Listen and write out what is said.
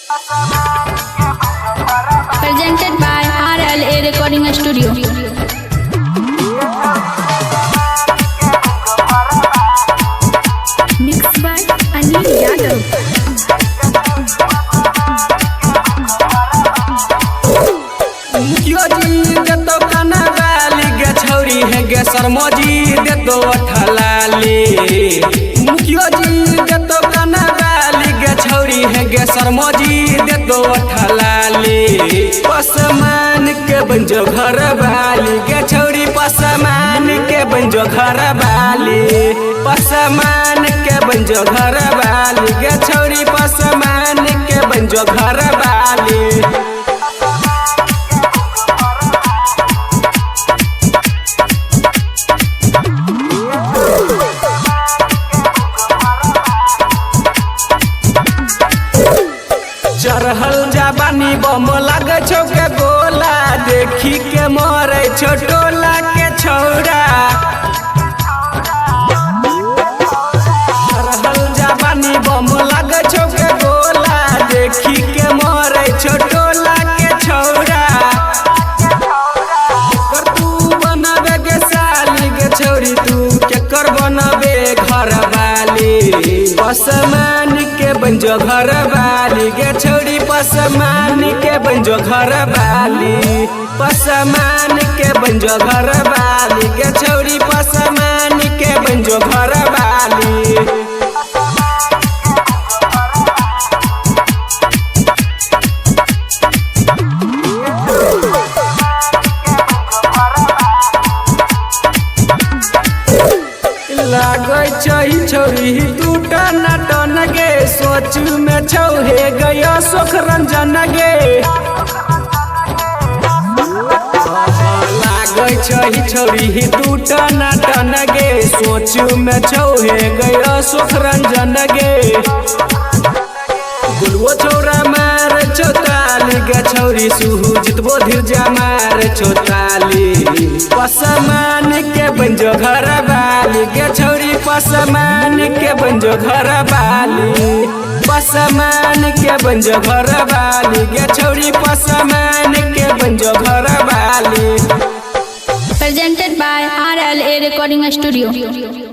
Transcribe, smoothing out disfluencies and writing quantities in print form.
Presented by RLA Recording Studio. Mixed by Anil Yadav. मुखिया जी दे तो खाना वाली गे छौरी है गे शर्मा जी दे तो अठलाली। मुखिया जी दे तो खाना वाली गे छौरी है गे शर्मा जी दे तो अठलाली। पसमान के बंजो घर वाली गे छौरी पसमान के बंजो घर वाली। पसमान के बंजो घर वाली गे छौरी पसमान के बंजो घर वाली। चढ़ल जवानी बम लगे छौ के गोला देखी के मरे छो टोला के छौड़ा। चढ़ल जवानी बम लगे छौ के गोला देखी के मरे छो टोला के छौड़ा। कर तू बनाबे गे साली गे छौरी तू केकर बनाबे घर वाली। पसमान के बंजो घर वाली गे छौरी पसमान के बंजो घर वाली। पसमान के बंजो घर वाली गे छौरी पसमान के बंजो घर वाली। लागै छै छौरी टूटा नटन गे सोच में छौ हे गया सुख रंजन गे। लागै छै छौरी टूटा नटन गे सोच में छौ हे गया सुख रंजन गे। गुलवो छौरा मार चौताली गे छौरी सुहू जितबो धीरजा मार चौताली। पसमान के बंजो घर वाली गे छौरी पसमान के बंजो घर वाली। पसमान के बंजो घर वाली गे छौरी पसमान के बंजो घर वाली। Presented by RLA Recording Studio.